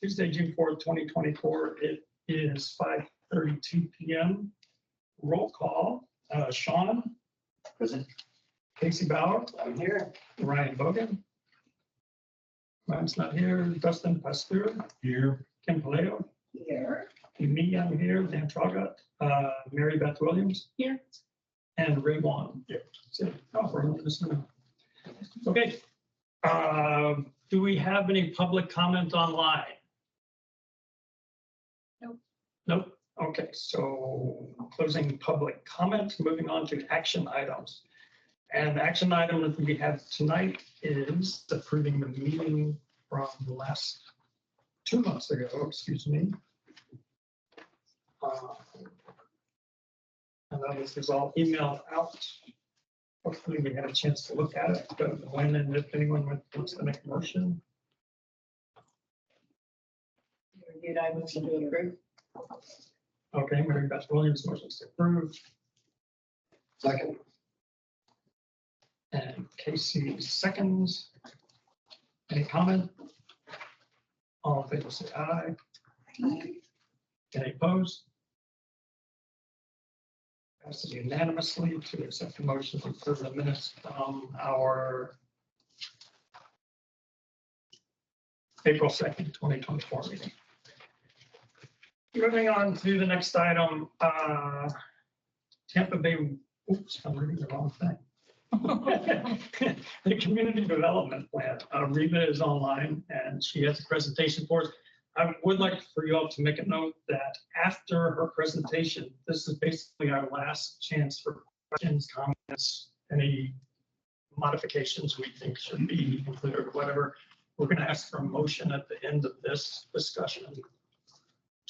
Tuesday, June 4th, 2024. It is 5:32 p.m. Roll call. Sean. Present. Casey Bauer. I'm here. Ryan Bogan. Ryan's not here. Dustin Pasteur. Here. Kim Paleo. Here. Me, I'm here. Dan Traugott. Mary Beth Williams. Here. And Ray Wan. Yep. So, we're on this now. Okay. Do we have any public comment online? Nope. Nope. Okay, so closing public comment, moving on to action items. And the action item that we have tonight is approving the meeting from the last 2 months ago, excuse me. And that was all emailed out. Hopefully we had a chance to look at it, but when and if anyone wants to make a motion. Reviewed, I motion to approve. Okay, Mary Beth Williams motions to approve, Second. and Casey seconds. Any comment? All in favor say aye. Any opposed? Passes unanimously to accept the motion for the minutes from our April 2nd, 2024 meeting. Moving on to the next item, Tampa Bay, oops, I'm reading the wrong thing. The Community Development Plan. Reba is online and she has a presentation for us. I would like for you all to make a note that after her presentation, this is basically our last chance for questions, comments, any modifications we think should be included or whatever. We're going to ask for a motion at the end of this discussion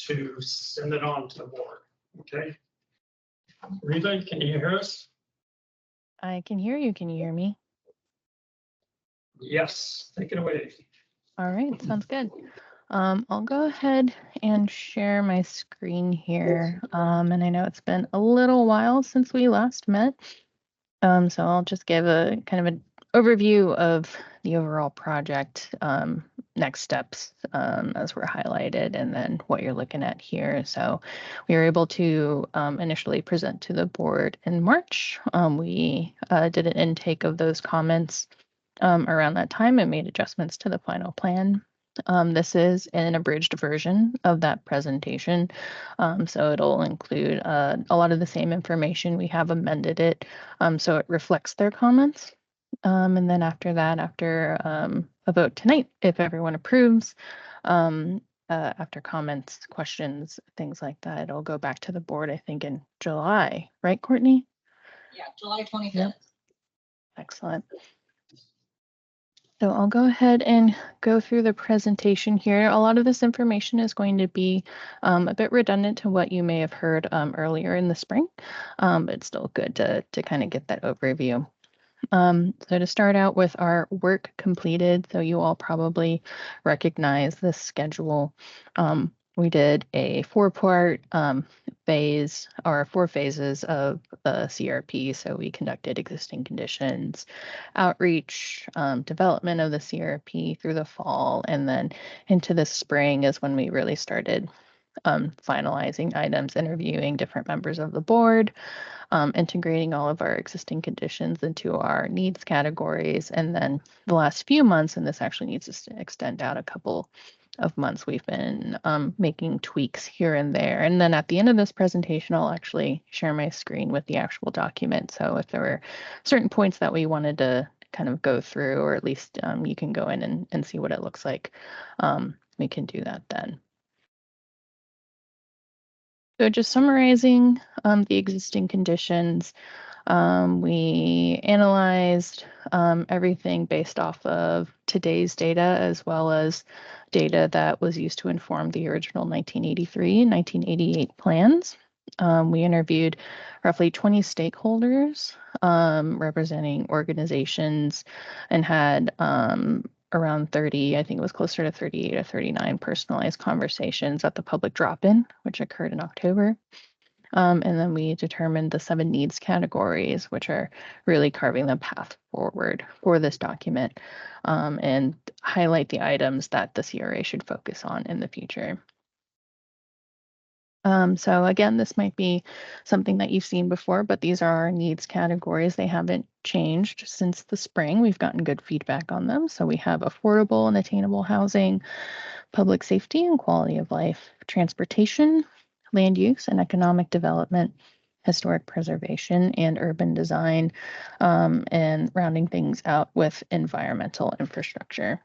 to send it on to the board. Okay. Reba, can you hear us? I can hear you. Can you hear me? Yes, take it away. All right, sounds good. I'll go ahead and share my screen here. And I know it's been a little while since we last met. So I'll just give a kind of an overview of the overall project, next steps as were highlighted, and then what you're looking at here. So we were able to initially present to the board in March. We did an intake of those comments around that time and made adjustments to the final plan. This is an abridged version of that presentation. So it'll include a lot of the same information. We have amended it so it reflects their comments. And then after that, after a vote tonight, if everyone approves, after comments, questions, things like that, it'll go back to the board, I think, in July, right, Courtney? Yeah, July 25th. Yep. Excellent. So I'll go ahead and go through the presentation here. A lot of this information is going to be a bit redundant to what you may have heard earlier in the spring, but it's still good to kind of get that overview. So to start out with our work completed, so you all probably recognize this schedule. We did a four-part phase or 4 phases of the CRP. So we conducted existing conditions, outreach, development of the CRP through the fall, and then into the spring is when we really started finalizing items, interviewing different members of the board, integrating all of our existing conditions into our needs categories. And then the last few months, and this actually needs to extend out a couple of months, we've been making tweaks here and there. And then at the end of this presentation, I'll actually share my screen with the actual document. So if there were certain points that we wanted to kind of go through, or at least you can go in and see what it looks like, we can do that then. So just summarizing the existing conditions, we analyzed everything based off of today's data, as well as data that was used to inform the original 1983 and 1988 plans. We interviewed roughly 20 stakeholders representing organizations and had around 30, I think it was closer to 38 or 39 personalized conversations at the public drop-in, which occurred in October. And then we determined the 7 needs categories, which are really carving the path forward for this document, and highlight the items that the CRA should focus on in the future. So again, this might be something that you've seen before, but these are our needs categories. They haven't changed since the spring. We've gotten good feedback on them. So we have affordable and attainable housing, public safety and quality of life, transportation, land use and economic development, historic preservation, and urban design, and rounding things out with environmental infrastructure.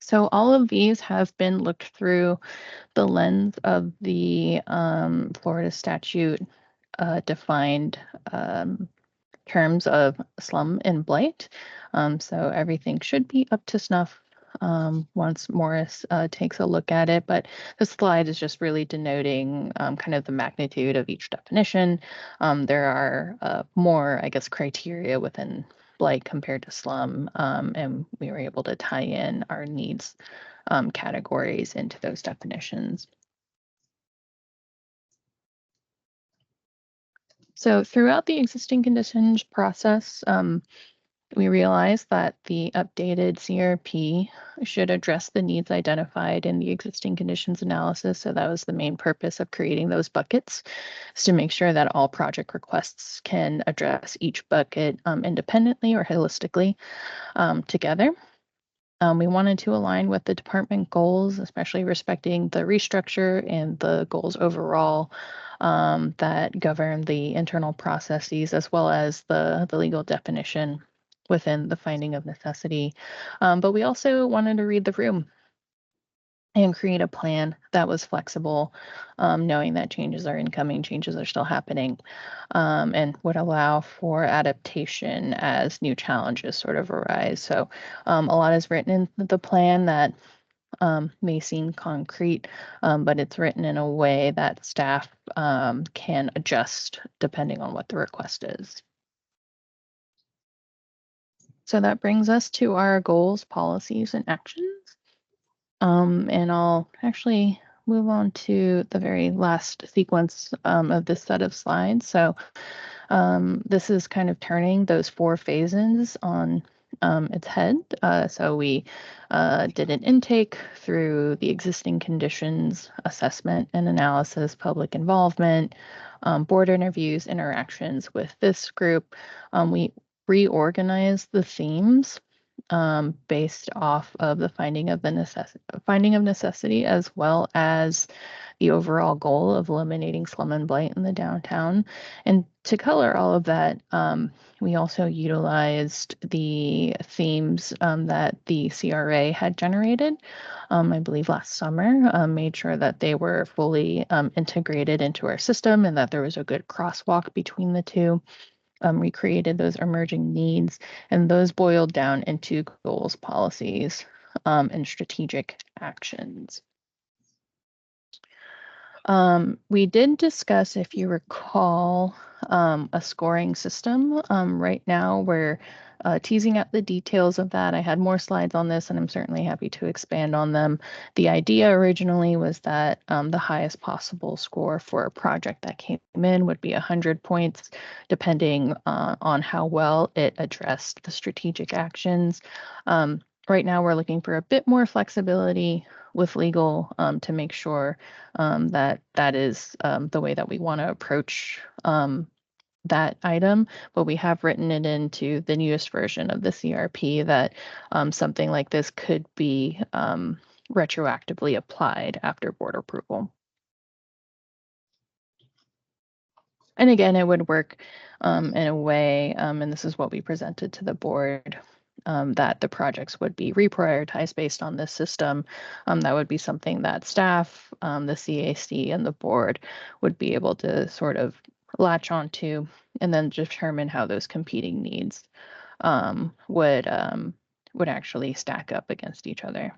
So all of these have been looked through the lens of the Florida statute defined terms of slum and blight. So everything should be up to snuff once Morris takes a look at it. But the slide is just really denoting kind of the magnitude of each definition. There are more, I guess, criteria within blight compared to slum, and we were able to tie in our needs categories into those definitions. So throughout the existing conditions process, we realized that the updated CRP should address the needs identified in the existing conditions analysis. So that was the main purpose of creating those buckets, is to make sure that all project requests can address each bucket independently or holistically together. We wanted to align with the department goals, especially respecting the restructure and the goals overall that govern the internal processes, as well as the legal definition within the finding of necessity. But we also wanted to read the room and create a plan that was flexible, knowing that changes are incoming, changes are still happening, and would allow for adaptation as new challenges sort of arise. So a lot is written in the plan that may seem concrete, but it's written in a way that staff can adjust depending on what the request is. So that brings us to our goals, policies, and actions. And I'll actually move on to the very last sequence of this set of slides. So this is kind of turning those 4 phases on its head. So we did an intake through the existing conditions, assessment and analysis, public involvement, board interviews, interactions with this group. We reorganized the themes based off of the finding of necessity, as well as the overall goal of eliminating slum and blight in the downtown. And to color all of that, we also utilized the themes that the CRA had generated, I believe last summer, made sure that they were fully integrated into our system and that there was a good crosswalk between the two. We created those emerging needs, and those boiled down into goals, policies, and strategic actions. We did discuss, if you recall, a scoring system. Right now, we're teasing out the details of that. I had more slides on this, and I'm certainly happy to expand on them. The idea originally was that the highest possible score for a project that came in would be 100 points, depending on how well it addressed the strategic actions. Right now, we're looking for a bit more flexibility with legal to make sure that is the way that we want to approach that item, but we have written it into the newest version of the CRP that something like this could be retroactively applied after board approval. And again, it would work in a way, and this is what we presented to the board, that the projects would be reprioritized based on this system. That would be something that staff, the CAC, and the board would be able to sort of latch onto and then determine how those competing needs would actually stack up against each other.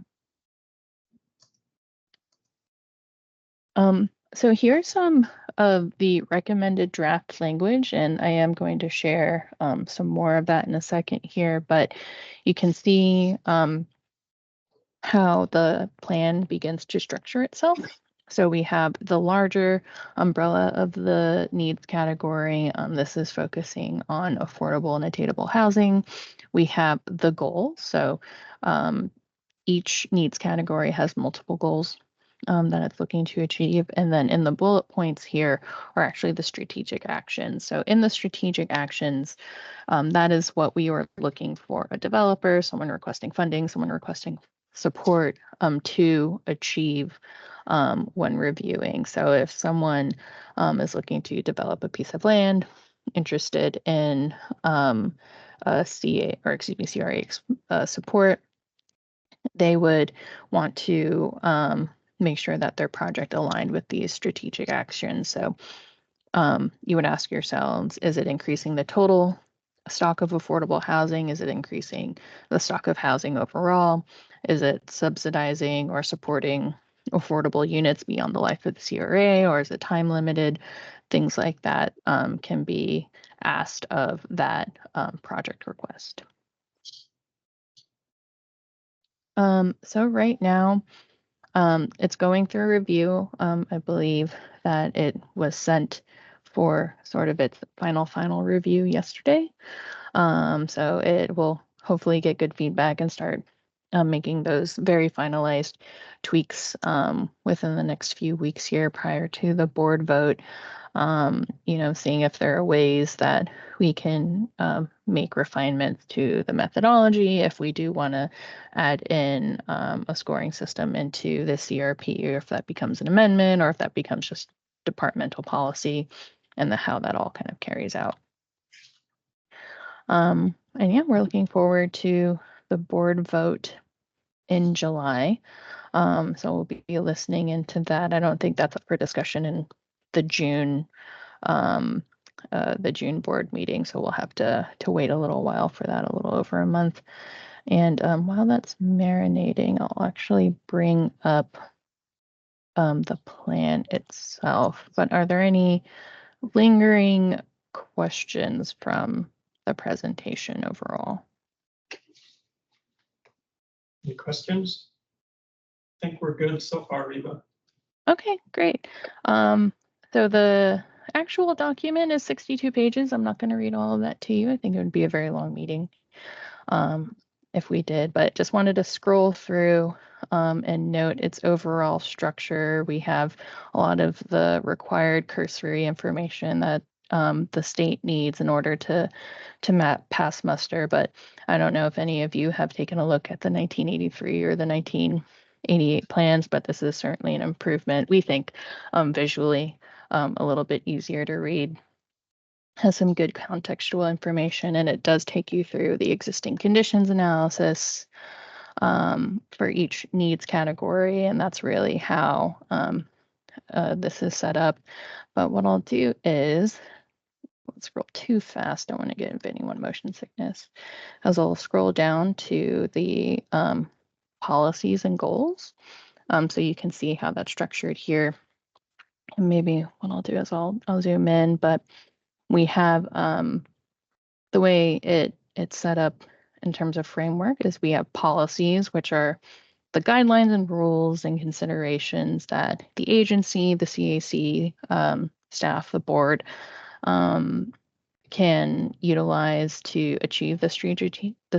So here's some of the recommended draft language, and I am going to share some more of that in a second here, but you can see how the plan begins to structure itself. So we have the larger umbrella of the needs category. This is focusing on affordable and attainable housing. We have the goal. So each needs category has multiple goals that it's looking to achieve. And then in the bullet points here are actually the strategic actions. So in the strategic actions, that is what we were looking for: a developer, someone requesting funding, someone requesting support to achieve when reviewing. So if someone is looking to develop a piece of land, interested in a CA, or excuse me, CRA support, they would want to make sure that their project aligned with these strategic actions. So you would ask yourselves, is it increasing the total stock of affordable housing? Is it increasing the stock of housing overall? Is it subsidizing or supporting affordable units beyond the life of the CRA, or is it time limited? Things like that can be asked of that project request. So right now, it's going through review. I believe that it was sent for sort of its final review yesterday. So it will hopefully get good feedback and start making those very finalized tweaks within the next few weeks here prior to the board vote. Seeing if there are ways that we can make refinements to the methodology, if we do want to add in a scoring system into the CRP, or if that becomes an amendment, or if that becomes just departmental policy, and how that all kind of carries out. And yeah, we're looking forward to the board vote in July. So we'll be listening into that. I don't think that's up for discussion in the June board meeting. So we'll have to wait a little while for that, a little over a month. And while that's marinating, I'll actually bring up the plan itself. But are there any lingering questions from the presentation overall? Any questions? I think we're good so far, Reba. Okay, great. So the actual document is 62 pages. I'm not going to read all of that to you. I think it would be a very long meeting if we did, but just wanted to scroll through and note its overall structure. We have a lot of the required cursory information that the state needs in order to pass muster, but I don't know if any of you have taken a look at the 1983 or the 1988 plans, but this is certainly an improvement. We think visually a little bit easier to read, has some good contextual information, and it does take you through the existing conditions analysis for each needs category, and that's really how this is set up. But what I'll do is, let's scroll too fast. I don't want to give anyone motion sickness. As I'll scroll down to the policies and goals, so you can see how that's structured here. And maybe what I'll do is I'll zoom in, but we have the way it's set up in terms of framework is we have policies, which are the guidelines and rules and considerations that the agency, the CAC staff, the board can utilize to achieve the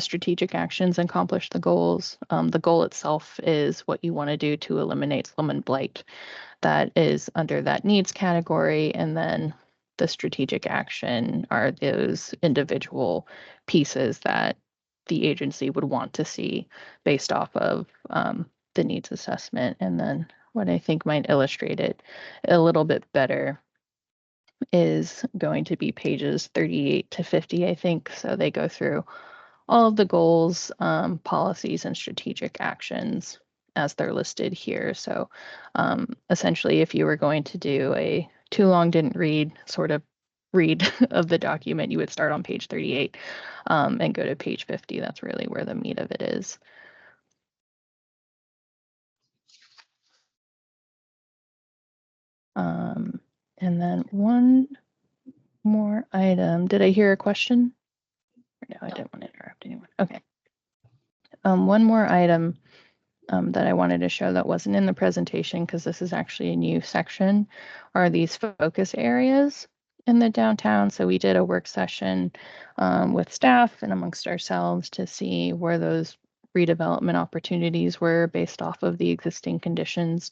strategic actions and accomplish the goals. The goal itself is what you want to do to eliminate slum and blight. That is under that needs category, and then the strategic action are those individual pieces that the agency would want to see based off of the needs assessment. And then what I think might illustrate it a little bit better is going to be pages 38 to 50, I think. So they go through all of the goals, policies, and strategic actions as they're listed here. So essentially, if you were going to do a too long didn't read sort of read of the document, you would start on page 38 and go to page 50. That's really where the meat of it is. And then one more item. Did I hear a question? No, I didn't want to interrupt anyone. Okay. One more item that I wanted to show that wasn't in the presentation, because this is actually a new section, are these focus areas in the downtown. So we did a work session with staff and amongst ourselves to see where those redevelopment opportunities were based off of the existing conditions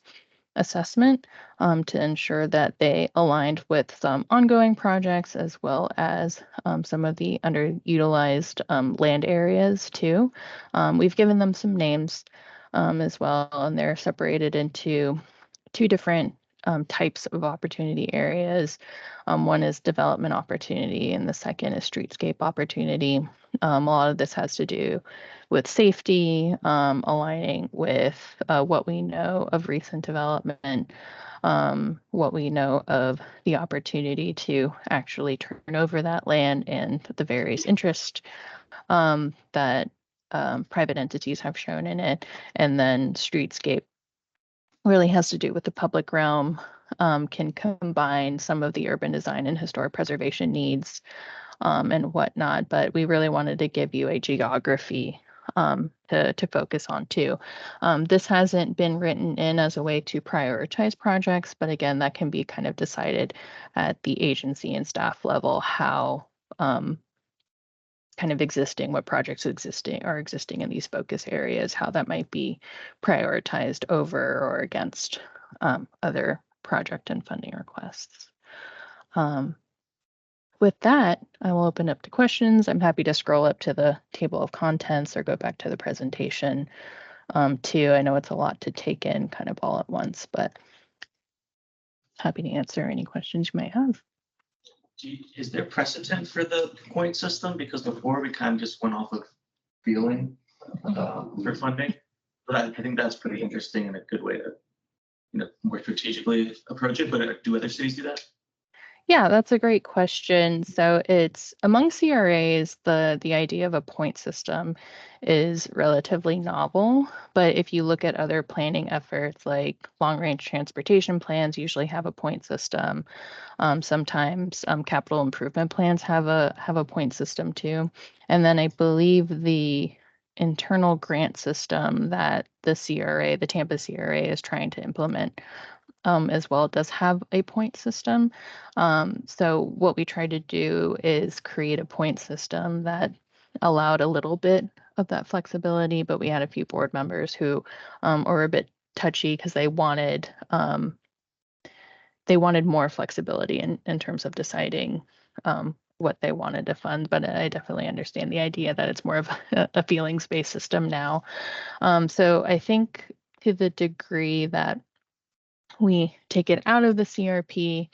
assessment, to ensure that they aligned with some ongoing projects as well as some of the underutilized land areas too. We've given them some names as well, and they're separated into two different types of opportunity areas. One is development opportunity, and the second is streetscape opportunity. A lot of this has to do with safety, aligning with what we know of recent development, what we know of the opportunity to actually turn over that land and the various interests that private entities have shown in it. And then streetscape really has to do with the public realm, can combine some of the urban design and historic preservation needs and whatnot. But we really wanted to give you a geography to focus on too. This hasn't been written in as a way to prioritize projects, but again, that can be kind of decided at the agency and staff level, how kind of what projects are existing in these focus areas, how that might be prioritized over or against other project and funding requests. With that, I will open up to questions. I'm happy to scroll up to the table of contents or go back to the presentation too. I know it's a lot to take in kind of all at once, but happy to answer any questions you might have. Is there precedent for the point system? Because before we kind of just went off of feeling for funding, but I think that's pretty interesting and a good way to, more strategically approach it. But do other cities do that? Yeah, that's a great question. So it's among CRAs, the idea of a point system is relatively novel. But if you look at other planning efforts, like long-range transportation plans usually have a point system. Sometimes capital improvement plans have a point system too. And then I believe the internal grant system that the Tampa CRA is trying to implement as well, does have a point system. So what we tried to do is create a point system that allowed a little bit of that flexibility, but we had a few board members who were a bit touchy because they wanted more flexibility in terms of deciding what they wanted to fund. But I definitely understand the idea that it's more of a feelings-based system now. So I think to the degree that we take it out of the CRP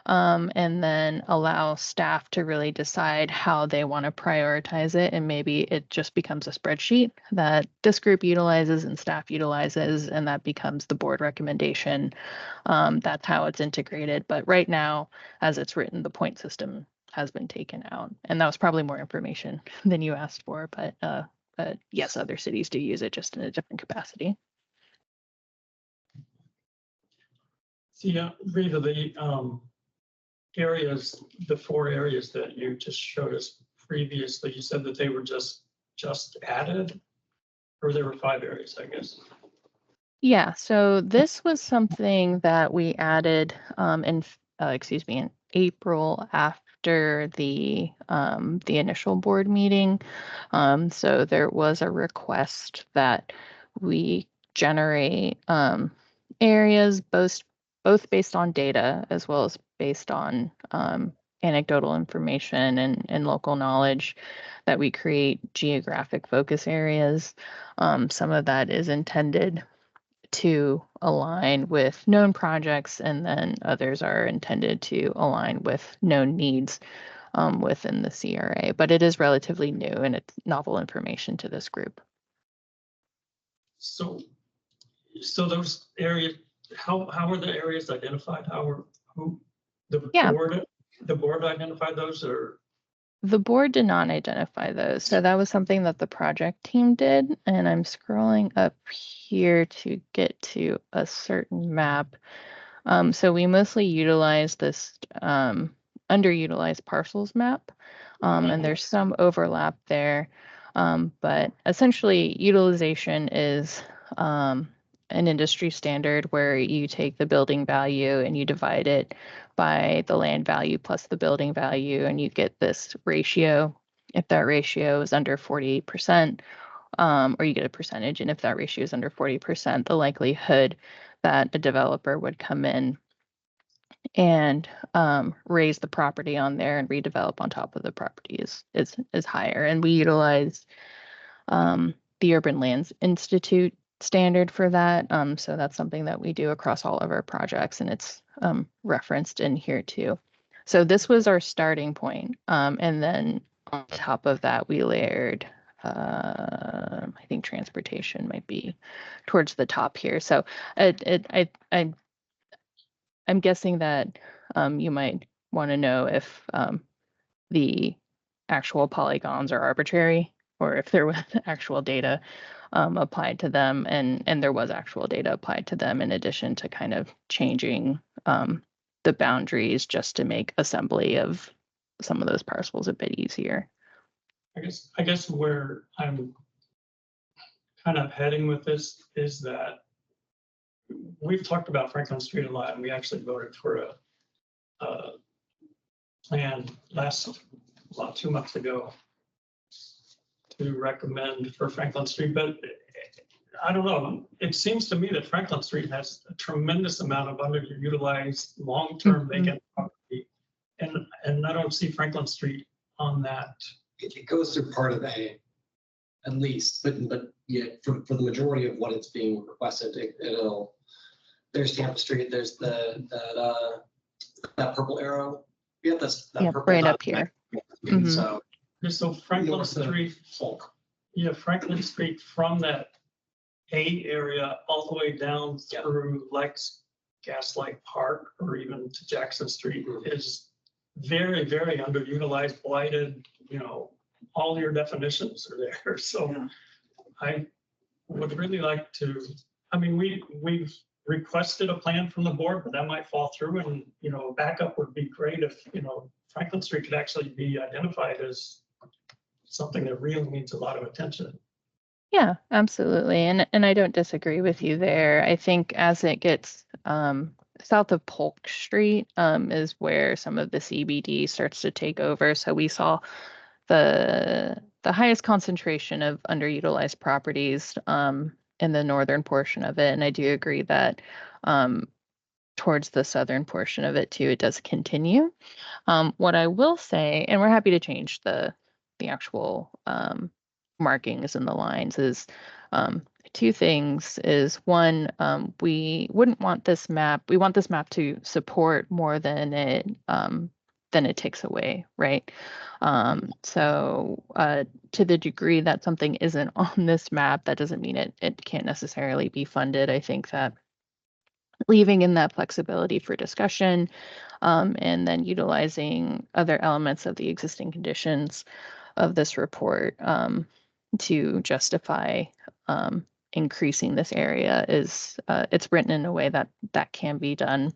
and then allow staff to really decide how they want to prioritize it. And maybe it just becomes a spreadsheet that this group utilizes and staff utilizes, and that becomes the board recommendation. That's how it's integrated. But right now, as it's written, the point system has been taken out. And that was probably more information than you asked for. But yes, other cities do use it, just in a different capacity. Rita, the areas, the 4 areas that you just showed us previously, you said that they were just added, or there were 5 areas, I guess. Yeah, so this was something that we added in April after the initial board meeting. So there was a request that we generate areas both based on data as well as based on anecdotal information and local knowledge, that we create geographic focus areas. Some of that is intended to align with known projects, and then others are intended to align with known needs within the CRA. But it is relatively new and it's novel information to this group. So those areas, how are the areas identified? The board identified those, or? The board did not identify those. So that was something that the project team did. And I'm scrolling up here to get to a certain map. So we mostly utilize this underutilized parcels map. And there's some overlap there. But essentially, utilization is an industry standard where you take the building value and you divide it by the land value plus the building value, and you get this ratio. If that ratio is under 48%, or you get a percentage, and if that ratio is under 40%, the likelihood that a developer would come in and raise the property on there and redevelop on top of the property is higher. And we utilize the Urban Lands Institute standard for that. So that's something that we do across all of our projects, and it's referenced in here too. So this was our starting point. And then on top of that, we layered, I think transportation might be towards the top here. So I'm guessing that you might want to know if the actual polygons are arbitrary, or if there was actual data applied to them, and there was actual data applied to them in addition to kind of changing the boundaries just to make assembly of some of those parcels a bit easier. I guess where I'm kind of heading with this is that we've talked about Franklin Street a lot, and we actually voted for a plan about 2 months ago to recommend for Franklin Street, but I don't know. It seems to me that Franklin Street has a tremendous amount of underutilized long-term vacant property, and I don't see Franklin Street on that. It goes through part of A, at least, but yet for the majority of what it's being requested, it'll. There's Tampa Street. There's that purple arrow. Yeah, that purple right dot. up here. So Franklin Street, Hulk. yeah, Franklin Street from that A area all the way down through Gaslight Park or even to Jackson Street is very, very underutilized, blighted, all your definitions are there. So I would really like to, we've requested a plan from the board, but that might fall through, and, backup would be great if, Franklin Street could actually be identified as something that really needs a lot of attention. Yeah, absolutely. And I don't disagree with you there. I think as it gets south of Polk Street is where some of the CBD starts to take over. So we saw the highest concentration of underutilized properties in the northern portion of it. And I do agree that towards the southern portion of it too, it does continue. What I will say, and we're happy to change the actual markings and the lines, is two things. Is one, we wouldn't want this map. We want this map to support more than it takes away, right? So to the degree that something isn't on this map, that doesn't mean it can't necessarily be funded. I think that leaving in that flexibility for discussion, and then utilizing other elements of the existing conditions of this report to justify increasing this area is it's written in a way that can be done.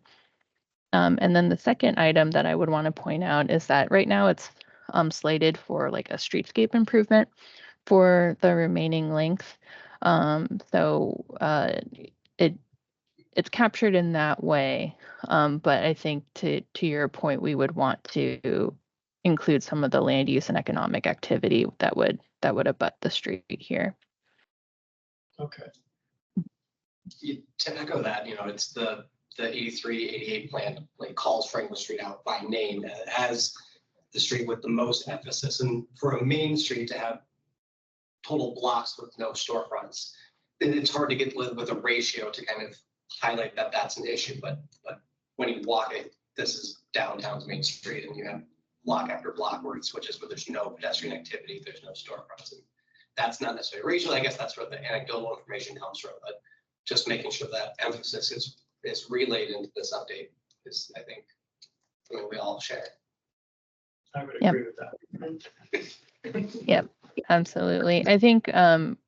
And then the second item that I would want to point out is that right now it's slated for like a streetscape improvement for the remaining length. So it's captured in that way. But I think to your point, we would want to include some of the land use and economic activity that would abut the street here. Okay. To echo that, it's the 83, 88 plan like calls Franklin Street out by name as the street with the most emphasis. And for a main street to have total blocks with no storefronts, then it's hard to get with a ratio to kind of highlight that that's an issue. But when you walk it, this is downtown's main street, and you have block after block where it switches where there's no pedestrian activity, there's no storefronts. And that's not necessarily racial. I guess that's where the anecdotal information comes from, but just making sure that emphasis is relayed into this update is, I think, something we all share. I would agree with that. Yep, absolutely. I think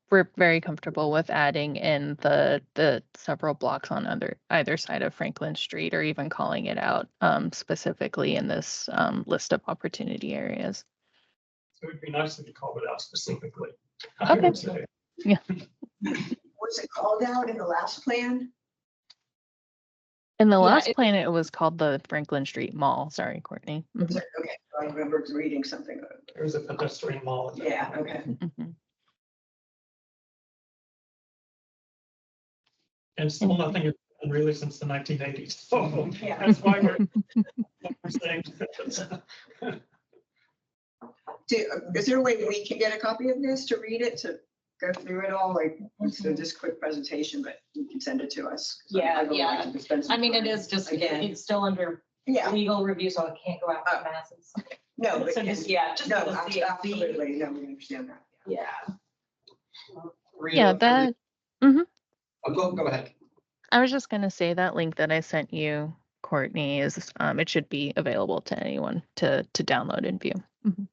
we're very comfortable with adding in the several blocks on either side of Franklin Street, or even calling it out specifically in this list of opportunity areas. It would be nice if you called it out specifically. Okay. I would say. Yeah. was it called out in the last plan? In the Yeah, last it- plan, it was called the Franklin Street Mall. Sorry, Courtney. Was it- Okay, I remember reading something. There's a pedestrian mall. at that Yeah, point. okay. Mhm. And still nothing has been really since the 1980s. So Yeah. that's why we're saying. Is there a way we can get a copy of this to read it, to go through it all? Like, so just quick presentation, but you can send it to us. Yeah, I would like yeah. to spend some I mean, it time. is just, Again. it's still under Yeah, legal review, so it can't go out to masses. no, but So just, yeah, just. no, for the CAC. absolutely, no, we understand that. Yeah. Rita, Yeah, that. Oh, go ahead. I was just gonna say that link that I sent you, Courtney, is it should be available to anyone to download and view. Mhm.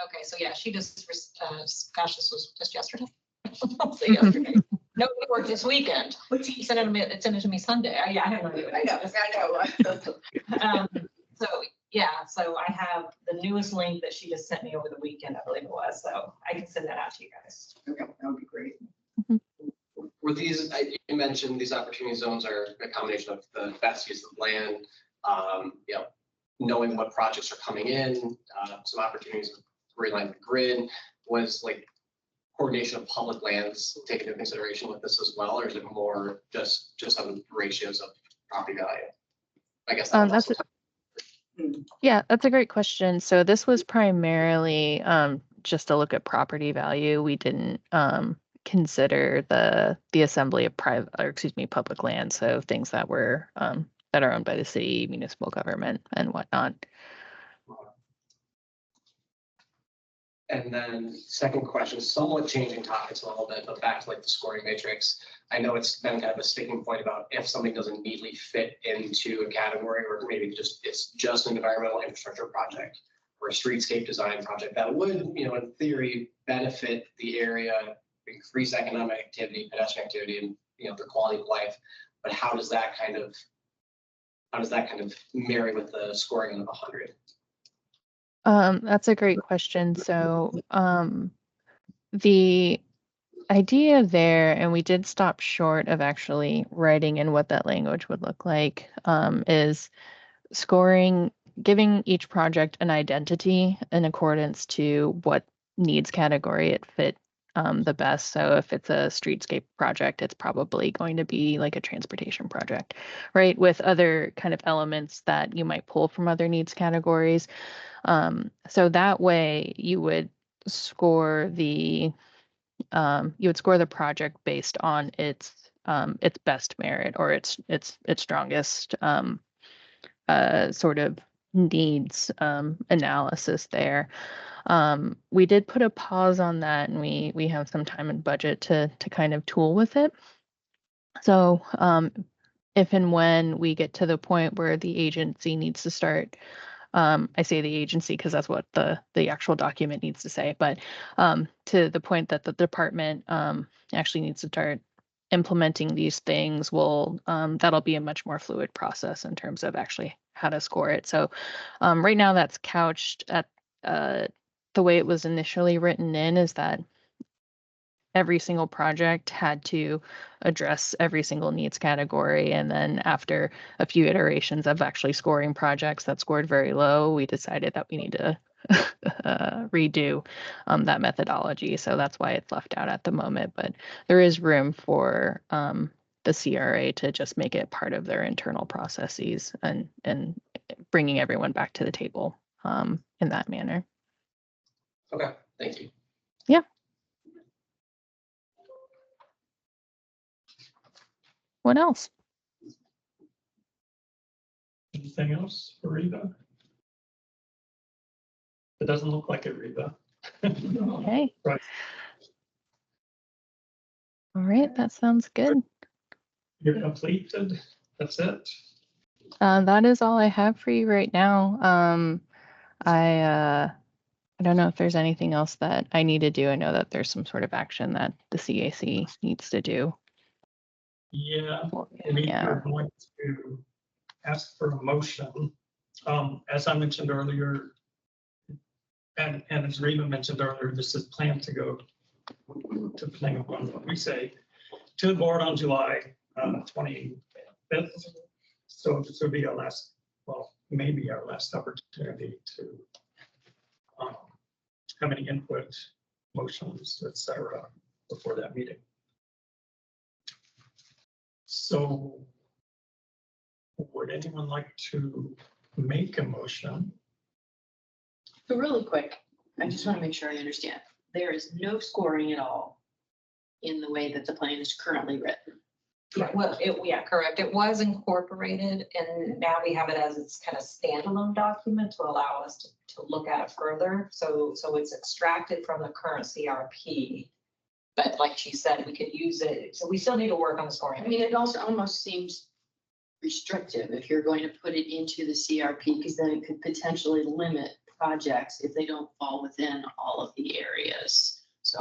Okay, so yeah, she just, gosh, this was just yesterday. So yesterday. No, it worked this weekend. He sent it to me, it sent it to me Sunday. Yeah, I have no idea. what I it know, is. I know. So, yeah, so I have the newest link that she just sent me over the weekend, I believe it was, so I can send that out to you guys. Okay, that would be great. Were these, you mentioned these opportunity zones are a combination of the best use of land, you know, knowing what projects are coming in, some opportunities to realign the grid. Was like coordination of public lands taken into consideration with this as well, or is it more just on ratios of property value? I guess that would That's also. Yeah, that's a great question. So this was primarily just a look at property value. We didn't consider the assembly of private, or excuse me, public land. So things that were that are owned by the city, municipal government, and whatnot. And then second question, somewhat changing topics a little bit, but back to like the scoring matrix. I know it's been kind of a sticking point about if something doesn't neatly fit into a category, or maybe it's just an environmental infrastructure project or a streetscape design project that would, you know, in theory, benefit the area, increase economic activity, pedestrian activity, and, you know, the quality of life. But how does that kind of marry with the scoring of 100? That's a great question. So the idea there, and we did stop short of actually writing in what that language would look like, is scoring, giving each project an identity in accordance to what needs category it fit the best. So if it's a streetscape project, it's probably going to be like a transportation project, right? With other kind of elements that you might pull from other needs categories. So that way you would score the project based on its best merit, or its strongest sort of needs analysis there. We did put a pause on that, and we have some time and budget to kind of tool with it. So if and when we get to the point where the agency needs to start, I say the agency because that's what the actual document needs to say, but to the point that the department actually needs to start implementing these things, that'll be a much more fluid process in terms of actually how to score it. So right now that's couched at the way it was initially written in, is that every single project had to address every single needs category. And then after a few iterations of actually scoring projects that scored very low, we decided that we need to redo that methodology. So that's why it's left out at the moment. But there is room for the CRA to just make it part of their internal processes and bringing everyone back to the table in that manner. Okay, thank you. Yeah. What else? Anything else for Reba? It doesn't look like it, Reba. Okay. Right. All right, that sounds good. You're completed. That's it. That is all I have for you right now. I don't know if there's anything else that I need to do. I know that there's some sort of action that the CAC needs to do. Yeah, Yeah. we are going to ask for a motion. As I mentioned earlier, and as Reba mentioned earlier, this is planned to go to planning on what we say. to the board on July 25th. So this will be our last, well, maybe our last opportunity to have any input, motions, et cetera, before that meeting. So would anyone like to make a motion? So really quick, I just want to make sure I understand. There is no scoring at all in the way that the plan is currently written. Yeah, well, yeah, correct. It was incorporated and now we have it as its kind of standalone document to allow us to look at it further. So it's extracted from the current CRP. But like she said, we could use it. So we still need to work on the scoring. I mean, it also almost seems restrictive if you're going to put it into the CRP, because then it could potentially limit projects if they don't fall within all of the areas. So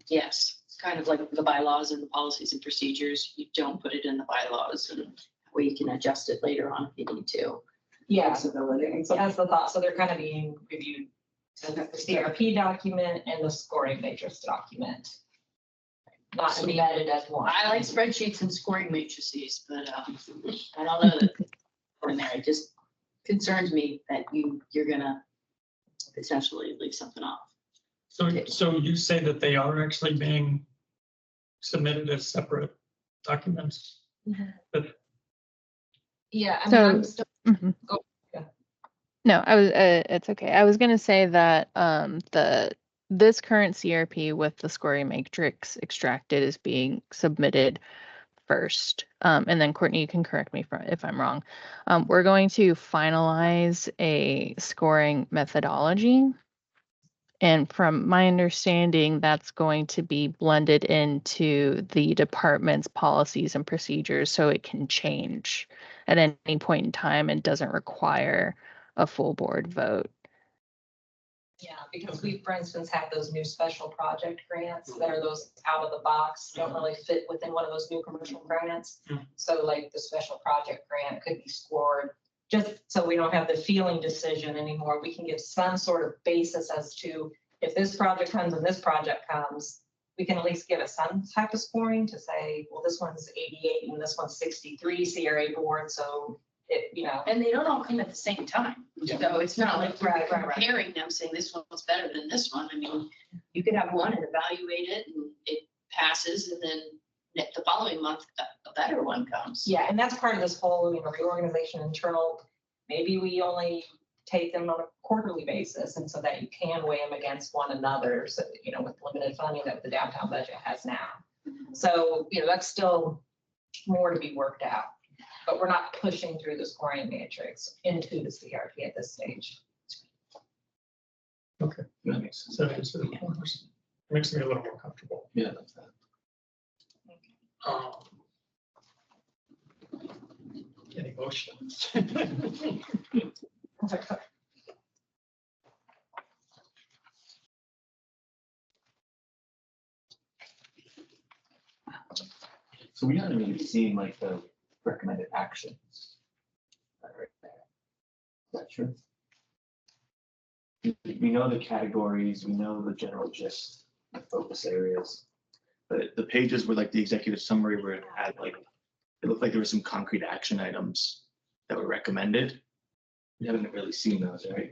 yes, it's kind of like the bylaws and the policies and procedures. You don't put it in the bylaws, and where you can adjust it later on if you need to. Yeah, Flexibility. so that's the thought. So they're kind of being reviewed. So the CRP document and the scoring matrix document. Not embedded as one. I like spreadsheets and scoring matrices, but I don't know that in there. It just concerns me that you're gonna potentially leave something off. So you say that they are actually being submitted as separate documents? Yeah, I mean, So- I'm still, Mhm. Go, yeah. No, it's okay. I was gonna say that this current CRP with the scoring matrix extracted is being submitted first. And then Courtney, you can correct me if I'm wrong. We're going to finalize a scoring methodology. And from my understanding, that's going to be blended into the department's policies and procedures so it can change at any point in time and doesn't require a full board vote. Yeah, because we, for instance, have those new special project grants that are those out of the box, don't really fit within one of those new commercial grants. Mhm. So like the special project grant could be scored, just so we don't have the feeling decision anymore. We can give some sort of basis as to if this project comes and this project comes, we can at least give it some type of scoring to say, well, this one's 88 and this one's 63 CRA board, so it, you know. And they don't all come at the same time. Yeah. So it's not like we're Right. comparing them, saying this one's better than this one. I mean, you could have one and evaluate it and it passes, and then the following month, a better one comes. Yeah, and that's part of this whole, reorganization internal. Maybe we only take them on a quarterly basis, and so that you can weigh them against one another. So, with limited funding that the downtown budget has now. So, that's still more to be worked out. But we're not pushing through the scoring matrix into the CRP at this stage. Okay, That makes sense. so that answers the question. Makes me a little more comfortable. Yeah, that's that. Any motions? So we haven't really seen like the recommended actions. Right there. Is that true? We know the categories, we know the general gist, the focus areas. But the pages were like the executive summary where it had like, it looked like there were some concrete action items that were recommended. We haven't really seen those, right?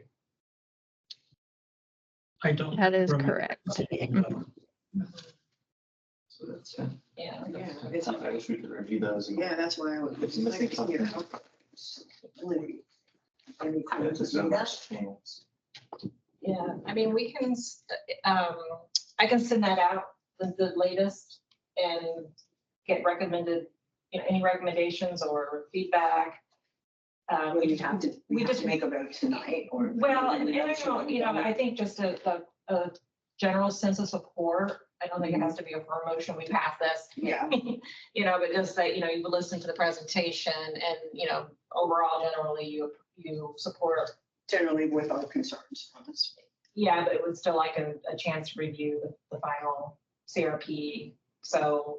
I don't. That is remember. correct. So that's, yeah. Yeah. Yeah, it's, I wish we could review those. and- yeah, that's why I was. If it's missing something. Really, any Yeah, comments just on so that? much chance. Yeah, I mean, we can, I can send that out, the latest, and get recommended, any recommendations or feedback. We have to, we we have just to make a vote tonight or. Well, and I don't, I think just a general sense of support. I don't think it has to be a firm motion, we pass this. Yeah. But just that, you would listen to the presentation and, overall, generally, you support. Generally with our concerns. Yeah, but it would still like a chance to review the final CRP. So,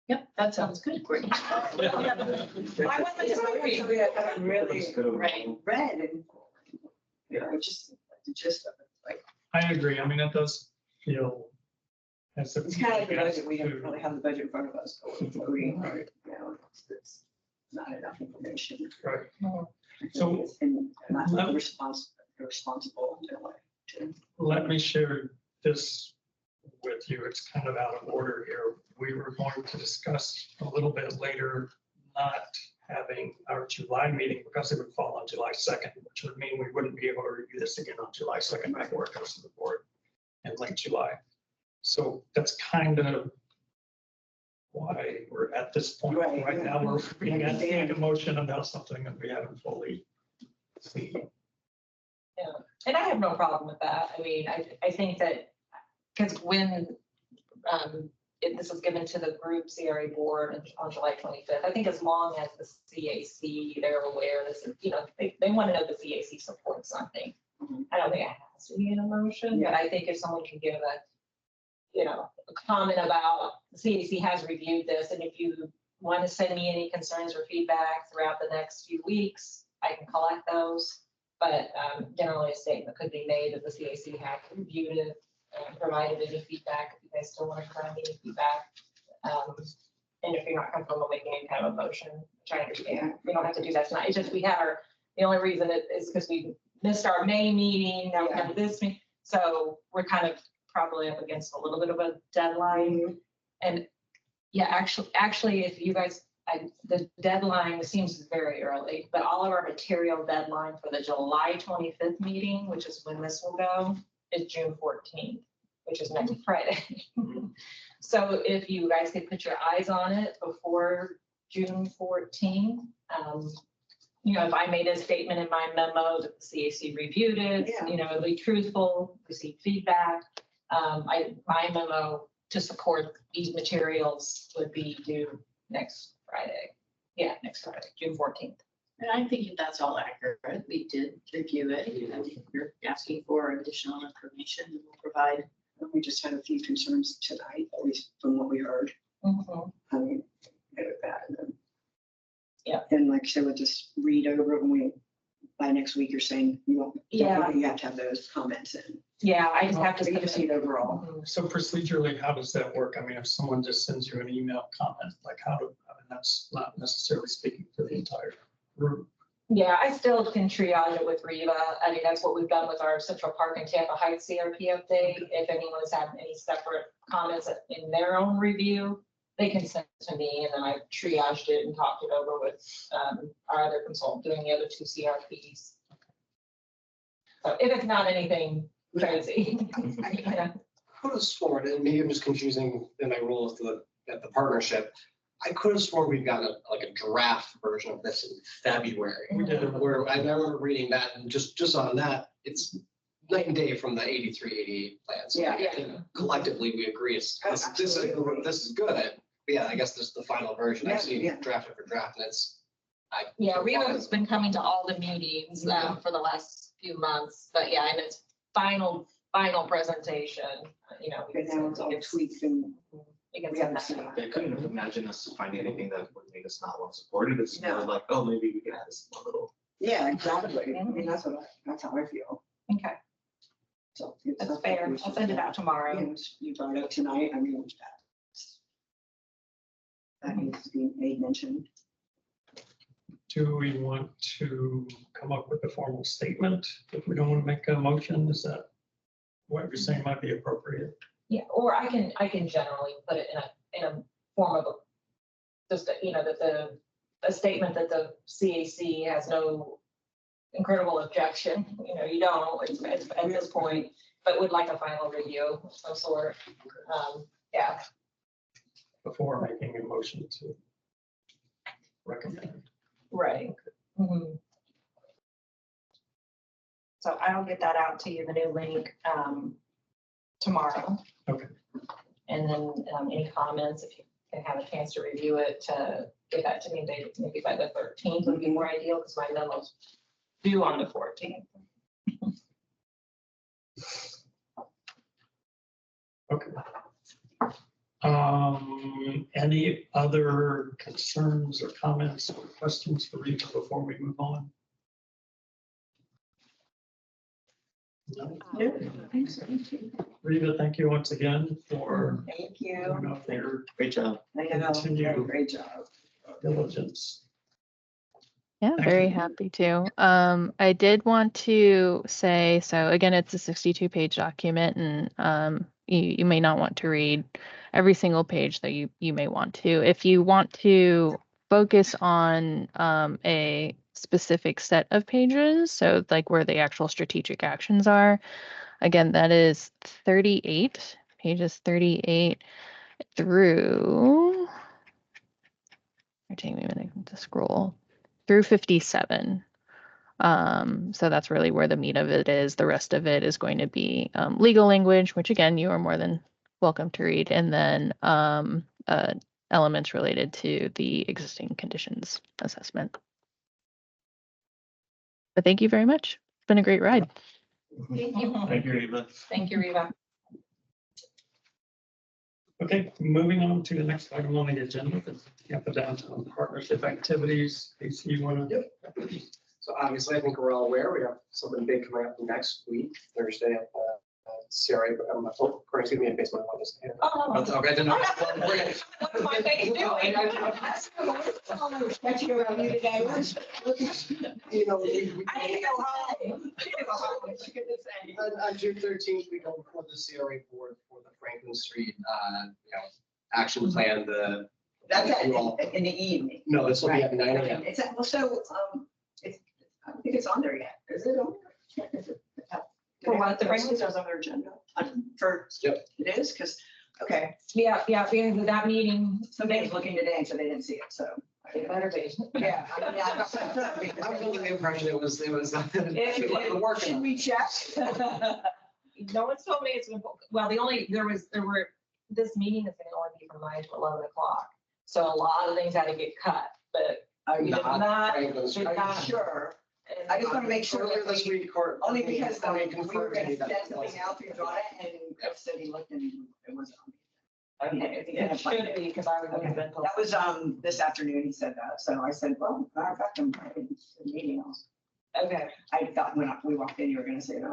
Yep, that sounds good, Courtney. I wasn't sorry. We haven't really Let's go. Right. read and, just the gist of it, like. I agree. I mean, it does feel As It's kind of like the budget, we don't really have the budget in front of us, but we're voting, Right. you know, it's not enough information. Right. Mhm. So- And not responsible in a way to. Let me share this with you. It's kind of out of order here. We were going to discuss a little bit later, not having our July meeting because it would fall on July 2nd, which would mean we wouldn't be able to review this again on July 2nd before it goes to the board in late July. So that's kind of why we're at this point. Right, Right yeah. now, we're being a motion about something that we haven't fully seen. And I have no problem with that. I mean, I think that, because when this is given to the group CRA board on July 25th, I think as long as the CAC, they're aware, this is, you know, they want to know the CAC supports something. Mhm. I don't think it has to be an emotion, but I think if someone can give a comment about the CAC has reviewed this, and if you want to send me any concerns or feedback throughout the next few weeks, I can collect those. But generally, a statement could be made that the CAC have reviewed it, provided any feedback, if you guys still want to provide any feedback. And if you're not comfortable making any kind of a motion, which I understand, we don't have to do that tonight. It's just we had the only reason is because we missed our May meeting, now we have this meeting. So we're kind of probably up against a little bit of a deadline. And yeah, actually, if you guys, the deadline seems very early, but all of our material deadline for the July 25th meeting, which is when this will go, is June 14th, which is next Friday. So if you guys could put your eyes on it before June 14th, if I made a statement in my memo that the CAC reviewed it, be truthful, receive feedback. My memo to support these materials would be due next Friday. Yeah, next Friday, June 14th. And I think if that's all accurate, we did review it. And if you're asking for additional information, we will provide. We just had a few concerns tonight, at least from what we heard. Mhm. I mean, with that, and then. Yeah. And like I said, we'll just read over it when we, by next week, you're saying you won't. Yeah. You have to have those comments in. Yeah, I just have to We can just see it overall. Mhm. So procedurally, how does that work? I mean, if someone just sends you an email comment, like I mean, that's not necessarily speaking for the entire group. Yeah, I still can triage it with Reva. I mean, that's what we've done with our Central Park and Tampa Heights CRP update. If anyone's had any separate comments in their own review, they can send it to me, and then I triaged it and talked it over with our other consultant doing the other two CRPs. So if it's not anything crazy. I could have sworn, and maybe I'm just confusing in my role at the partnership. I could have sworn we've gotten a draft version of this in February. We did. Where I remember reading that, and just on that, it's night and day from the 83, 88 plans. So Yeah. I think collectively, we agree this Absolutely. is good. But yeah, I guess this is the final version. I've seen Yeah. draft after draft, and it's. Yeah, Reva's been coming to all the meetings for the last few months, but yeah, and it's final presentation, And now it's all tweaked and. You can We send haven't that. seen I couldn't imagine us finding anything that would make us not want to support it. It's more No. like, oh, maybe we can add this one little. Yeah, exactly. I mean, that's how I feel. Okay, So. it's that's not fair. we I'll should- send it out tomorrow. And you brought it up tonight, I mean, that needs to be made mention. Do we want to come up with a formal statement if we don't want to make a motion? Is that what you're saying might be appropriate? Yeah, or I can generally put it in a form of just, that a statement that the CAC has no incredible objection, you don't, it's at this point, but would like a final review of some sort. Yeah, Before making a motion to recommend. right. Mhm. So I'll get that out to you, the new link, tomorrow. Okay. And then any comments, if you can have a chance to review it, to get that to me, maybe by the 13th would be more ideal, because my memo's due on the 14th. Okay. Any other concerns or comments or questions for Rita before we move on? No? Yeah, thanks. Thank Rita, thank you once again for you. going out there, Great job. I know, Continue. great job. diligence. Yeah, Thank very you. happy to. I did want to say, so again, it's a 62-page document, and you may not want to read every single page that you may want to. If you want to focus on a specific set of pages, so like where the actual strategic actions are, again, that is 38, pages 38 through, it'll take me a minute to scroll, through 57. So that's really where the meat of it is. The rest of it is going to be legal language, which again, you are more than welcome to read, and then elements related to the existing conditions assessment. But thank you very much. It's been a great ride. Thank you. Thank you, Eva. Thank you, Reba. Okay, moving on to the next item on the agenda, the Tampa Downtown Partnership Activities. AC, you want to? So obviously, I think we're all aware, we have something big coming up next week, Thursday at CRA, but I'm not, excuse me, in basement, I want to say. Oh. Okay, I didn't know. What am I face doing? Catching around you today. You know, I need to go home. I need to go home. What you gonna say? On June 13th, we go before the CRA board for the Franklin Street, action plan, That's you all- in the evening. No, this will be at 9 a.m. It's, well, so, it's, I don't think it's on there yet. Is it on there? Is it? For what, the Franklin on their agenda? For, Yep. it is, because, okay, Yeah, because that meeting, somebody's looking today, and so they didn't see it, so. it better be. Yeah. I was under the impression it was. It- Working. Should we check? No one's told me it's been, well, there were, this meeting is gonna only be from 9 to 11 o'clock. So a lot of things had to get cut, but Are we you did not. Franklin Street. did not- sure? I just want to make sure Earlier that this we, week, Court. only because we confirmed were to me gonna that send it was. something out through Donna, and Chris said he looked and it was. It should be, because I would have been. That was, this afternoon, he said that, so I said, well, I got them, meeting else. Okay. I thought when we walked in, you were gonna say that.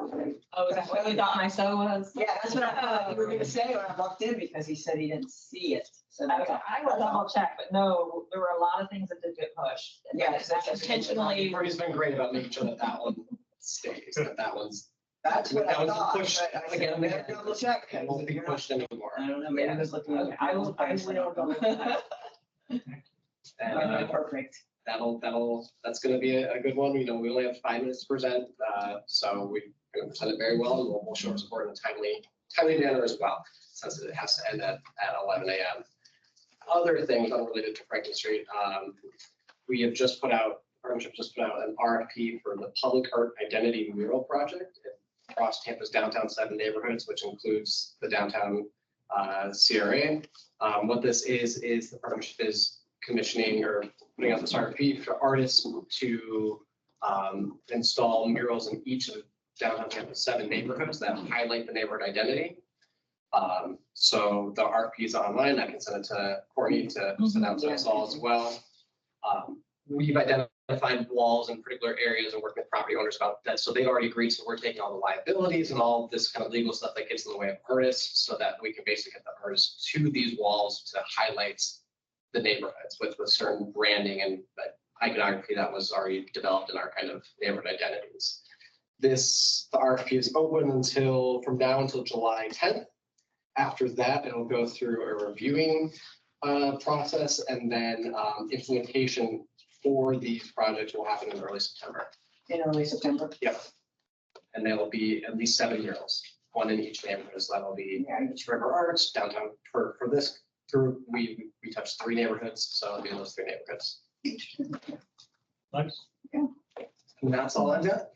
Oh, is that what you thought my so was? Yeah, that's what I thought you were gonna say when I walked in, because he said he didn't see it, so. Okay, I will double check, but no, there were a lot of things that did get pushed. Yeah, That intentionally. Courtney's been great about making sure that one stays, that one's. That's what That I was thought, pushed but I said, again. I better double check. It won't be pushed anymore. I don't know, maybe he was looking. at I will double check. And Perfect. that's gonna be a good one. You know, we only have 5 minutes to present, so we're gonna present it very well, and we'll show our support in a timely manner as well, since it has to end at 11 a.m. Other things unrelated to Franklin Street, we have just put out, partnership just put out an RFP for the Public Art Identity Mural Project across Tampa's downtown 7 neighborhoods, which includes the downtown CRA. What this is the partnership is commissioning or putting out this RFP for artists to install murals in each of downtown Tampa's 7 neighborhoods that highlight the neighborhood identity. So the RFP is online. I can send it to Courtney to send out to us all as well. We've identified walls in particular areas and working with property owners about that. So they already agreed. So we're taking all the liabilities and all this kind of legal stuff that gets in the way of artists so that we can basically get the artists to these walls to highlight the neighborhoods with certain branding and iconography that was already developed in our kind of neighborhood identities. The RFP is open from now until July 10th. After that, it'll go through a reviewing process, and then implementation for these projects will happen in early September. In early September. Yep. And there will be at least 7 murals, 1 in each neighborhood. So that'll be Yeah, each River Arts downtown. For this group, we touched 3 neighborhoods, so it'll be in those 3 neighborhoods. Nice. And that's all I've got.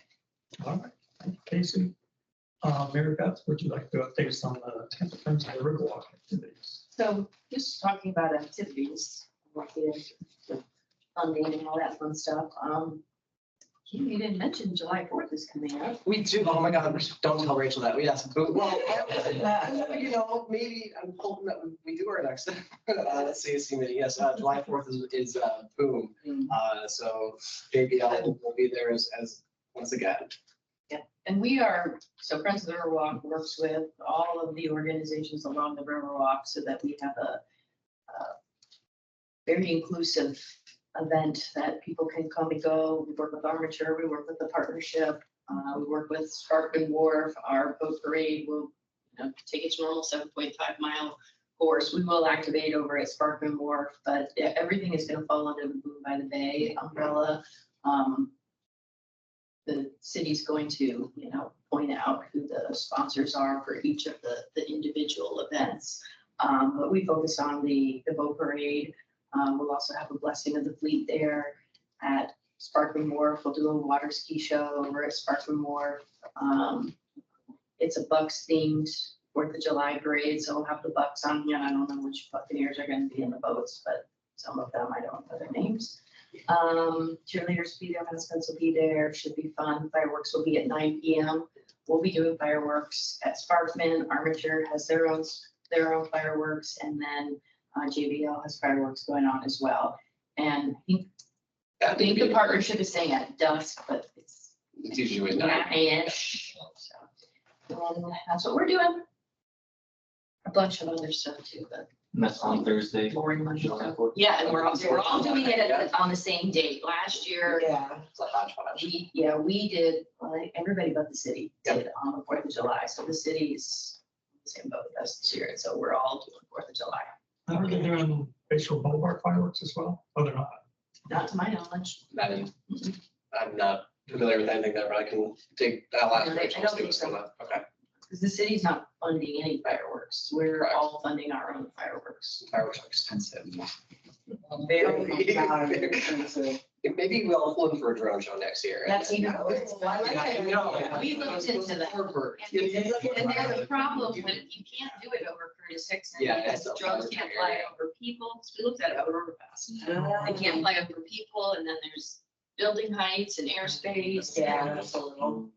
All right. Thank you, Casey. Mary Beth, would you like to update us on the Tampa Friends of the Riverwalk activities? So just talking about activities, funding and all that fun stuff. You didn't mention July 4th is coming up. We do. Oh my God! Don't tell Rachel that. Yes. Well, you know, maybe I'm hoping that we do our next CAC meeting. Yes, July 4th is Boom. So JBL will be there as once again. And so Friends of the Riverwalk works with all of the organizations along the Riverwalk so that we have a very inclusive event that people can come and go. We work with Armature, we work with the partnership, we work with Sparkman Wharf, our boat parade will take its normal 7.5-mile course. We will activate over at Sparkman Wharf, but everything is going to fall under the Boom by the Bay umbrella. The city's going to, point out who the sponsors are for each of the individual events. But we focus on the boat parade. We'll also have a blessing of the fleet there at Sparkman Wharf. We'll do a water ski show over at Sparkman Wharf. It's a Bucks themed 4th of July parade, so we'll have the Bucks on here. I don't know which Buccaneers are going to be in the boats, but some of them I don't know their names. Cheerleaders will be there, mascots will be there, should be fun. Fireworks will be at 9 p.m. We'll be doing fireworks at Sparkman. Armature has their own fireworks, and then JBL has fireworks going on as well. And I think the partnership is saying at dusk, but it's usually at night. 9-ish. So, and that's what we're doing. A bunch of other stuff too, but And that's on Thursday. boring Monday July stuff. 4th. Yeah, and we're all doing it on the same date. Last year, Yeah. It's a hodgepodge. we did, well, everybody but the city did on the 4th of July. So the city's in the same boat with us this year. And so we're all doing 4th of July. Are they doing Bayshore Boulevard fireworks as well? Oh, they're not. Not to my knowledge. I'm not familiar with anything there, but I can take that last. Yeah, page I and don't see think what's so. going on. Okay, Because the city's not funding any fireworks. We're Correct. all funding our own fireworks. fireworks are expensive. Very expensive. Maybe we'll look for a drone show next year. That's even. I like it. We looked into that. And there's a problem when you can't do it over Curtis Hickson Yeah, because it's a drones larger can't fly area. over people. So we looked at it over Overpass. They can't fly over people, and then there's building heights and airspace. Yeah, that's a little.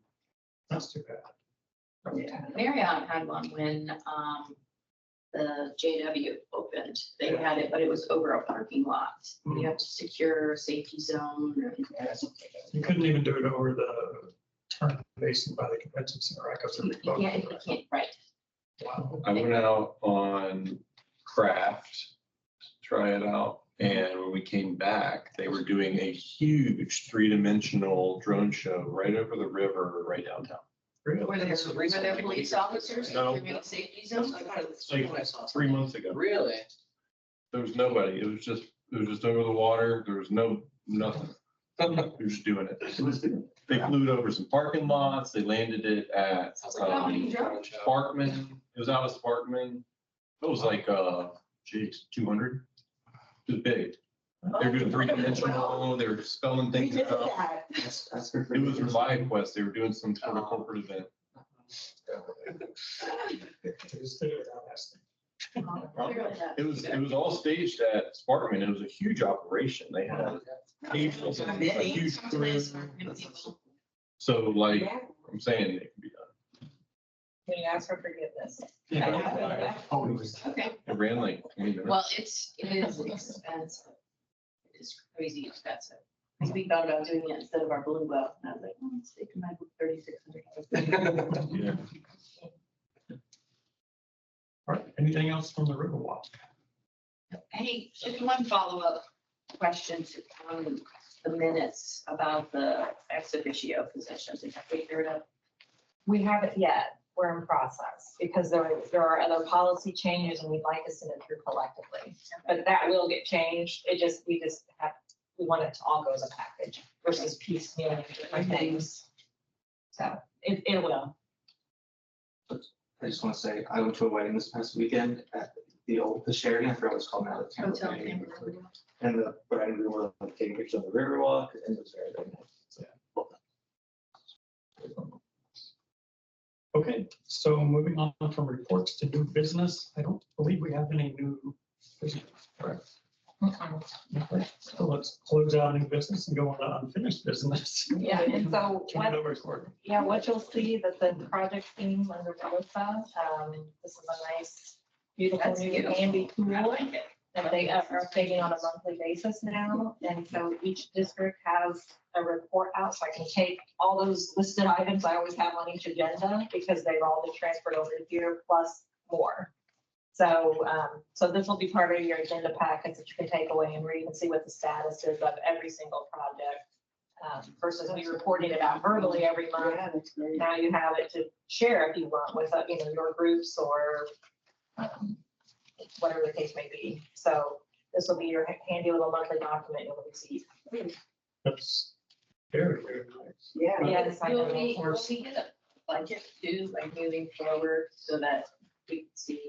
That's too bad. Marriott had one when the JW opened. They had it, but it was over a parking lot. You have to secure a safety zone. You couldn't even do it over the turn basin by the convention center, right? 'Cause You they're can't, you can't, right. Wow. I went out on Craft to try it out, and when we came back, they were doing a huge 3-dimensional drone show right over the river, right downtown. Really? Were there police officers No. securing the safety zone? Like 3 months ago. Really? There was nobody. It was just over the water. There was nothing. They were just doing it. They flew it over some parking lots. They landed it at Sounds like a mini drone drone show. Sparkman. It was out of Sparkman. It was like, 200. It was big. They were doing 3-dimensional. They were spelling things out. That's good for It you. was ReliveQuest. They were doing some sort of corporate event. Just did it without asking. It was all staged at Sparkman. It was a huge operation. They had tables and a huge crew. So like, I'm saying it can be done. When you ask for forgiveness. Okay, It ran like 20 minutes. well, it is expensive. It is crazy expensive. Because we thought about doing it instead of our blue well, and I was like, oh, let's take my $3,600. Yeah. All right, anything else from the Riverwalk? Hey, just one follow-up question on the minutes about the ex officio positions. If we cleared up. We haven't yet. We're in process because there are other policy changes and we'd like to send it through collectively. But that will get changed. We want it to all go as a package versus piecemeal different things. So it will. I just want to say, I went to a wedding this past weekend at the Sheridan, I forgot what it's called now. the Tampa Hotel Bay. Amber. And the bride and groom were like, taking pictures on the Riverwalk, and it was very nice. Okay, so moving on from reports to new business, I don't believe we have any new business, correct? Okay, so let's close out new business and go on to unfinished business. Yeah, and so Turn what, it over to Gordon. what you'll see that the project team under Melissa, this is a nice, beautiful That's new beautiful. handy I tool. like it. And they are updating on a monthly basis now, and so each district has a report out, so I can take all those listed items I always have on each agenda, because they've all been transferred over here, plus more. So, so this will be part of your agenda packets that you can take away and read and see what the status is of every single project. Versus me reporting it out verbally every month. Yeah, that's great. Now you have it to share if you want with, your groups or whatever the case may be. So this will be your handy little monthly document you'll receive. That's very, very nice. Yeah. Yes, I know. Will we get a budget too, like moving forward so that we can see?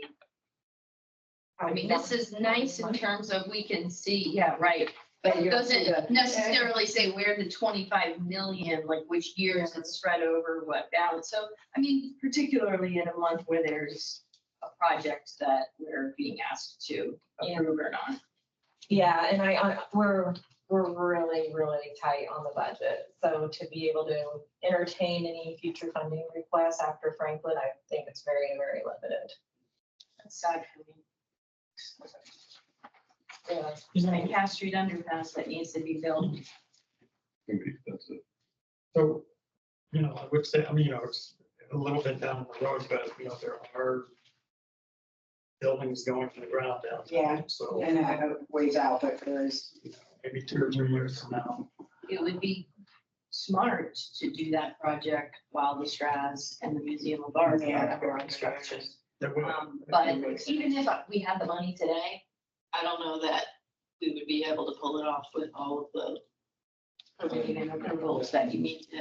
I mean, this is nice in terms of we can see, yeah, right. But But you it don't see doesn't the- necessarily say where the 25 million, like which years it's spread over, what balance. So, I mean, particularly in a month where there's a project that we're being asked to approve or not. Yeah, and we're really, really tight on the budget. So to be able to entertain any future funding requests after Franklin, I think it's very, very limited. That's sad for me. Yeah. There's a Cass Street underpass that needs to be built. Can be expensive. So, I would say, it's a little bit down the road, but, there are buildings going to the ground down. Yeah. So And ways out, but there is. maybe 2 or 3 years from now. It would be smart to do that project while the Straz and the Museum of Art are under construction. That would. But even if we had the money today, I don't know that we would be able to pull it off with all of the permitting and approvals that you need to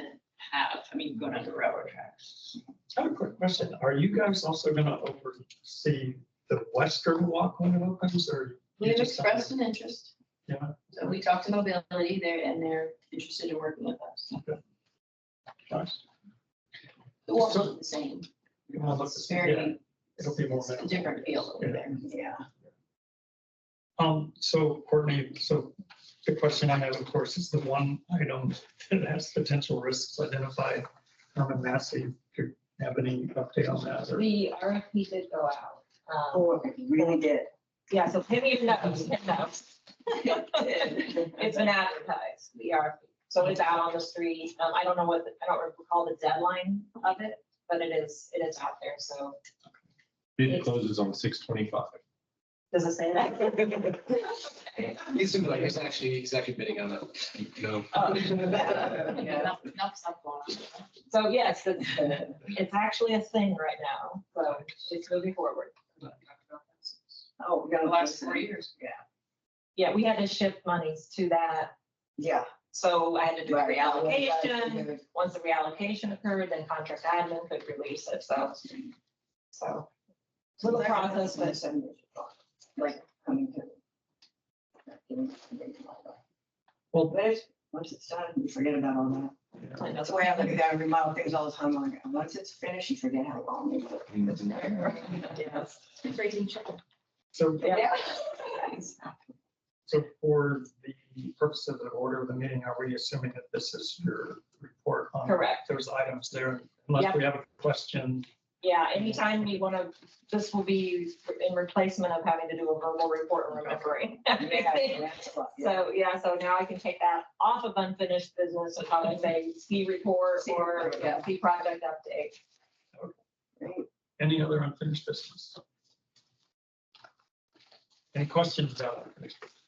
have. I mean, going on the railroad tracks. I have a quick question. Are you guys also gonna oversee the western walk when it opens, or? We you have just- expressed an interest. Yeah. So we talked to mobility there and they're interested in working with us. Nice. It won't look the same. You wanna look It's to see- yeah, very, It'll be more. it's a different feel over there. Yeah. So Courtney, the question I have, of course, is the one item that has potential risks identified. Herman Massey, do you have any update on that? Or? The RFP did go out. Oh, it really did. Yeah, so Penny even knows, Penny knows. It's been advertised, the RFP. So it's out on the street. I don't recall the deadline of it, but it is out there. So Bid closes on 6/25. does it say that? It seems like it's actually executive bidding on it. No. Oh. Enough stuff going on. So yes, it's actually a thing right now. So it's moving forward. Oh, we got The last 4 years. Yeah. Yeah, we had to shift monies to that. Yeah. So I had to do a Right. reallocation. Once the reallocation occurred, then contract admin could release it. So little process, but Like coming to. Well, But once it's done, you forget about all that. yeah. That's the way I look at that, I remodel things all the time. I'm like, once it's finished, you forget how long it took. yes. It's raising chicken. So, Yeah. so for the purpose of the order of the meeting, are we assuming that this is your report on Correct. those items there? Unless we have a question. Yeah, anytime you want to, this will be in replacement of having to do a verbal report and remembering everything. So, yeah, so now I can take that off of unfinished business and probably say C report or C project update. Any other unfinished business? Any questions about unfinished business?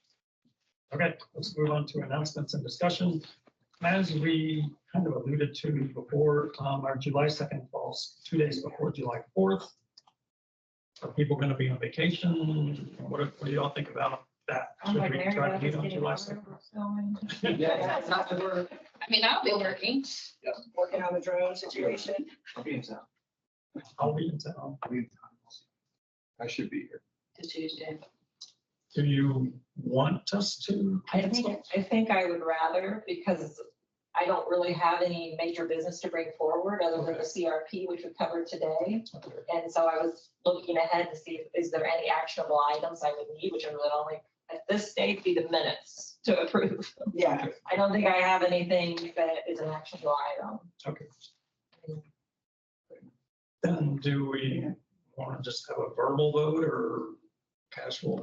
Okay, let's move on to announcements and discussion. As we kind of alluded to before, our July 2nd falls 2 days before July 4th. Are people going to be on vacation? What do y'all think about that? I'm Should like, we Mary try to Beth meet is on getting July over 2nd? what's going. Yeah, it's not the word. I mean, I'll be working. Working on the drone situation. I'll be in town. I'll be in town. I should be here. To Tuesday. Do you want us to? I think I would rather, because I don't really have any major business to bring forward other than the CRP, which we covered today. And so I was looking ahead to see, is there any actionable items I would need, which I would only, at this stage, be the minutes to approve. Yeah. I don't think I have anything that is an actionable item. Okay. Then do we want to just have a verbal vote or casual,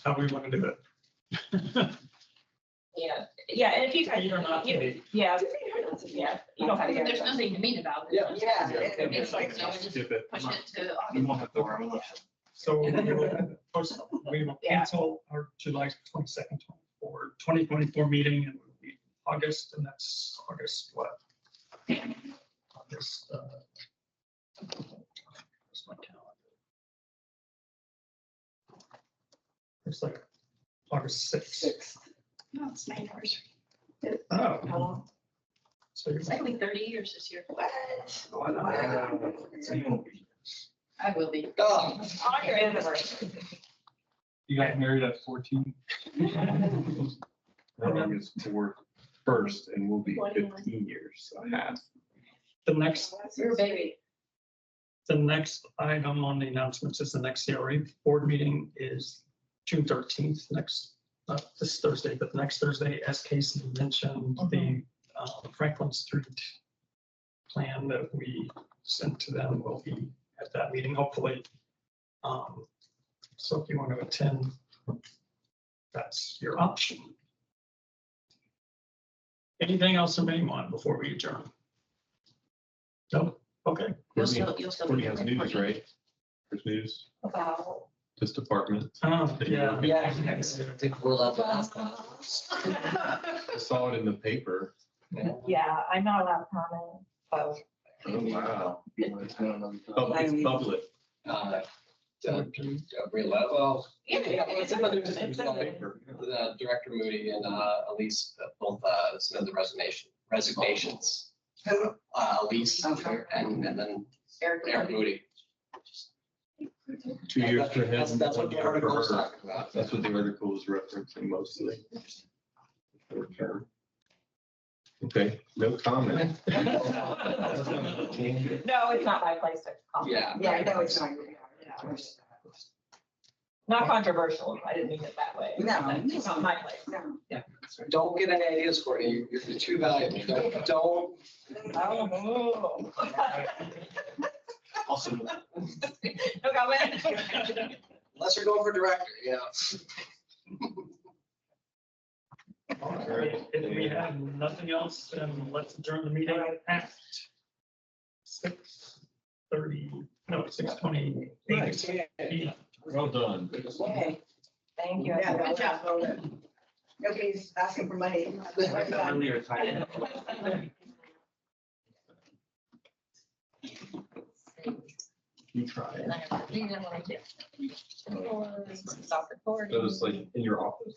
how we want to do it. Yeah, and if you guys, Either not, yeah, yeah, you don't have to get. There's nothing to mean about it. Yeah. Yeah. It's like, Skip it. push it to We August. won't have to. So we will cancel our July 22nd, 2024 meeting, and it will be August, and that's August what? August. Where's my calendar? It's like August 6th. No, it's my anniversary. Oh. So you're. It's like 30 years this year. Uh, I will be. Oh, On your anniversary. You got married at 14? August 1st, and we'll be 15 years, so half. The next, You're a baby. the next item on the announcements is the next CRA board meeting is June 13th, not this Thursday, but the next Thursday, as Casey mentioned, the Franklin Street plan that we sent to them will be at that meeting, hopefully. So if you want to attend, that's your option. Anything else from anyone before we adjourn? No? Okay. You'll still Courtney be. has news, right? There's news, About. this department. Yeah. Yeah, I think we'll have to ask them. I saw it in the paper. Yeah, I'm not allowed to comment, so. Oh, wow. It's Public. Well, Yeah, it's in the paper. Director Moody and Elise both submitted the resignations. Elise and then Eric Moody. 2 years for him. That's what 1 the year for article's her. talking about. That's what the article was referencing mostly. Short term. Okay, no comment. No, it's not my place to comment. Yeah. Yeah, I know it's not. Not controversial. I didn't mean it that way. No. It's not my place. No. Don't get any ideas, Courtney. You're too valuable. Don't. Oh. Also, No comment. Unless you're going for director, yeah. All right, if we have nothing else, then let's adjourn the meeting at 6:30, no, 6:28. Well done. Okay. Thank you. Yeah, good job. Well done. Nobody's asking for money. earlier time. You try. You know what I did. Stop recording. That was like in your office.